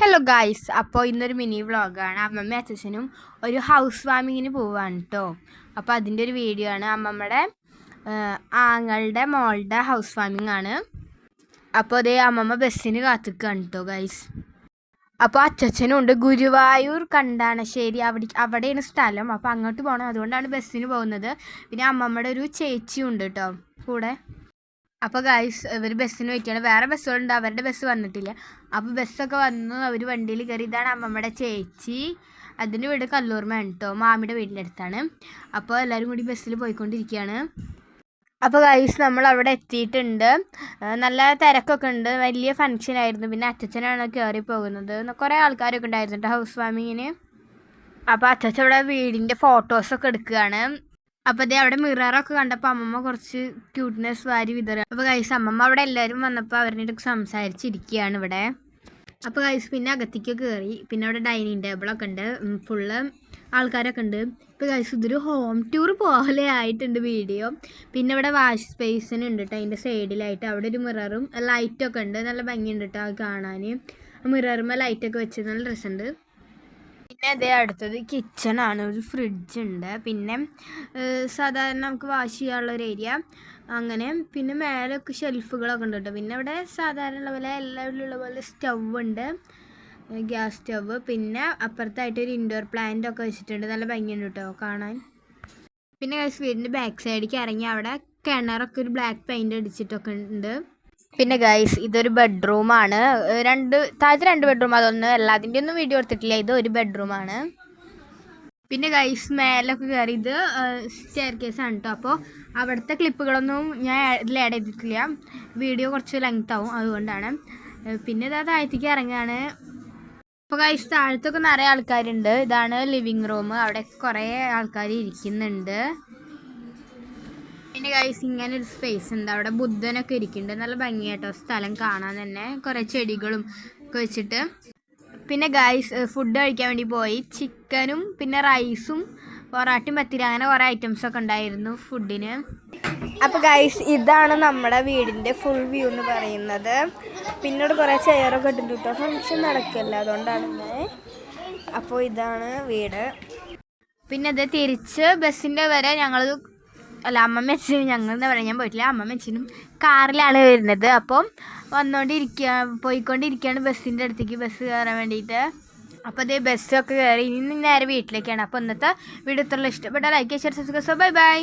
Hello guys, അപ്പോൾ ഇന്നൊരു mini വ്ളോഗാണ്. അമ്മമ്മ അച്ഛനും ഒരു ഹൗസ് വാമിങ്ങിന് പോവാണ് കേട്ടോ. അപ്പോൾ അതിൻ്റെ ഒരു വീഡിയോ ആണ്. അമ്മമ്മയുടെ ആങ്ങളുടെ മോളുടെ ഹൗസ് വാമിങ് ആണ്. അപ്പോൾ അതേ അമ്മമ്മ ബസ്സിന് കാത്തിക്കുകയാണ് കേട്ടോ ഗായ്സ്. അപ്പോൾ അച്ഛനും ഉണ്ട്. ഗുരുവായൂർ കണ്ടാണശ്ശേരി അവിടെയാണ് സ്ഥലം. അപ്പോൾ അങ്ങോട്ട് പോകണം, അതുകൊണ്ടാണ് ബസ്സിന് പോകുന്നത്. പിന്നെ അമ്മമ്മയുടെ ഒരു ചേച്ചിയും ഉണ്ട് കേട്ടോ കൂടെ. അപ്പോൾ ഗൈസ് ഇവർ ബസ്സിന് വെക്കുകയാണ്. വേറെ ബസ്സുകളുണ്ട്, അവരുടെ ബസ് വന്നിട്ടില്ല. അപ്പോൾ ബസ്സൊക്കെ വന്നു, അവർ വണ്ടിയിൽ കയറി. ഇതാണ് അമ്മമ്മയുടെ ചേച്ചി. അതിൻ്റെ വീട് കല്ലൂർമയാണ് കേട്ടോ, മാമിയുടെ വീടിൻ്റെ അടുത്താണ്. അപ്പോൾ എല്ലാവരും കൂടി ബസ്സിൽ പോയിക്കൊണ്ടിരിക്കുകയാണ്. അപ്പോൾ ഗൈസ് നമ്മൾ അവിടെ എത്തിയിട്ടുണ്ട്. നല്ല തിരക്കൊക്കെ ഉണ്ട്, വലിയ ഫങ്ഷൻ ആയിരുന്നു. പിന്നെ അച്ഛനാണ് കയറി പോകുന്നത്. കുറേ ആൾക്കാരൊക്കെ ഉണ്ടായിരുന്നു കേട്ടോ ഹൗസ് വാമിങ്ങിന്. അപ്പോൾ അച്ഛൻ ഇവിടെ വീടിൻ്റെ ഫോട്ടോസൊക്കെ എടുക്കുകയാണ്. അപ്പോൾ അതേ അവിടെ മിററൊക്കെ കണ്ടപ്പോൾ അമ്മമ്മ കുറച്ച് ക്യൂട്ട്നെസ് വാരി വിതറുക. അപ്പോൾ ഗൈസ് അമ്മമ്മ അവിടെ എല്ലാവരും വന്നപ്പോൾ അവരുടെ സംസാരിച്ചിരിക്കുകയാണ് ഇവിടെ. അപ്പോൾ ഗൈസ് പിന്നെ അകത്തേക്ക് കയറി. പിന്നെ അവിടെ ഡൈനിങ് ടേബിളൊക്കെ ഉണ്ട്, ഫുള്ള് ആൾക്കാരൊക്കെ ഉണ്ട്. ഇപ്പോൾ ഗൈസ് ഇതൊരു ഹോം ടൂർ പോലെ ആയിട്ടുണ്ട് വീഡിയോ. പിന്നെ ഇവിടെ വാഷ് സ്പേസിനുണ്ട് കേട്ടോ, അതിൻ്റെ സൈഡിലായിട്ട് അവിടെ ഒരു മിററും ലൈറ്റൊക്കെ ഉണ്ട്. നല്ല ഭംഗിയുണ്ട് കേട്ടോ അത് കാണാൻ. മിററും ലൈറ്റൊക്കെ വെച്ച് നല്ല രസമുണ്ട്. പിന്നെ അതേ അടുത്തത് കിച്ചണാണ്. ഒരു ഫ്രിഡ്ജ് ഉണ്ട്. പിന്നെ സാധാരണ നമുക്ക് വാഷ് ചെയ്യാനുള്ളൊരു ഏരിയ അങ്ങനെ. പിന്നെ മേലൊക്കെ ഷെൽഫുകളൊക്കെ ഉണ്ട് കേട്ടോ. പിന്നെ ഇവിടെ സാധാരണ പോലെ എല്ലാവരും ഉള്ള പോലെ സ്റ്റവ് ഉണ്ട്, ഗ്യാസ് സ്റ്റവ്. പിന്നെ അപ്പുറത്തായിട്ട് ഒരു ഇൻഡോർ പ്ലാന്റ് ഒക്കെ വെച്ചിട്ടുണ്ട്, നല്ല ഭംഗിയുണ്ട് കേട്ടോ കാണാൻ. പിന്നെ വീടിൻ്റെ ബാക്ക് സൈഡിലേക്ക് ഇറങ്ങി അവിടെ കിണറൊക്കെ ഒരു ബ്ലാക്ക് പെയിൻ്റ് അടിച്ചിട്ടൊക്കെ ഉണ്ട്. പിന്നെ ഗൈസ് ഇതൊരു ബെഡ്റൂമാണ്. താഴത്തെ രണ്ട് ബെഡ്റൂം, അതൊന്നും എല്ലാത്തിൻ്റെ ഒന്നും വീഡിയോ എടുത്തിട്ടില്ല. ഇത് ഒരു ബെഡ്റൂമാണ്. പിന്നെ ഗൈസ് മേലൊക്കെ കയറി. ഇത് സ്റ്റെയർ കേസാണ് കേട്ടോ. അപ്പോൾ അവിടുത്തെ ക്ലിപ്പുകളൊന്നും ഞാൻ ഇതിൽ ആഡ് ചെയ്തിട്ടില്ല, വീഡിയോ കുറച്ച് ലെങ്ത് ആവും, അതുകൊണ്ടാണ്. പിന്നെ ഇതാ താഴത്തേക്ക് ഇറങ്ങുകയാണ്. അപ്പോൾ ഗൈസ് താഴത്തൊക്കെ നിറയെ ആൾക്കാരുണ്ട്. ഇതാണ് ലിവിങ് റൂം, അവിടെ കുറേ ആൾക്കാർ ഇരിക്കുന്നുണ്ട്. പിന്നെ ഗൈസ് ഇങ്ങനെ ഒരു സ്പേസ് ഉണ്ട്, അവിടെ ബുദ്ധനൊക്കെ ഇരിക്കുന്നുണ്ട്. നല്ല ഭംഗിയായിട്ടോ സ്ഥലം കാണാൻ തന്നെ, കുറേ ചെടികളും ഒക്കെ വെച്ചിട്ട്. പിന്നെ ഗൈസ് ഫുഡ് കഴിക്കാൻ വേണ്ടി പോയി. ചിക്കനും പിന്നെ റൈസും പൊറാട്ടയും പത്തിരി അങ്ങനെ കുറേ ഐറ്റംസൊക്കെ ഉണ്ടായിരുന്നു ഫുഡിന്. അപ്പോൾ ഗൈസ് ഇതാണ് നമ്മുടെ വീടിൻ്റെ ഫുൾ വ്യൂ എന്ന് പറയുന്നത്. പിന്നീട് കുറേ ചെയറൊക്കെ ഇട്ടിട്ട് കേട്ടോ, ഫങ്ഷൻ നടക്കില്ല, അതുകൊണ്ടാണ് ഇങ്ങനെ. അപ്പോൾ ഇതാണ് വീട്. പിന്നെ അത് തിരിച്ച് ബസ്സിൻ്റെ വരെ അമ്മമ്മ അച്ഛനും ഞങ്ങൾ എന്താ പറയുക, ഞാൻ പോയിട്ടില്ല. അമ്മമ്മ അച്ഛനും കാറിലാണ് വരുന്നത്. അപ്പം പോയിക്കൊണ്ടിരിക്കുകയാണ് ബസ്സിൻ്റെ അടുത്തേക്ക്, ബസ് കയറാൻ വേണ്ടിയിട്ട്. അപ്പോൾ അതേ ബസ്സൊക്കെ കയറി ഇനി നേരെ വീട്ടിലേക്കാണ്. അപ്പോൾ ഇന്നത്തെ വീഡിയോ ഇത്രയുള്ള ഇഷ്ടപ്പെട്ട like, share, subscribe. Bye bye.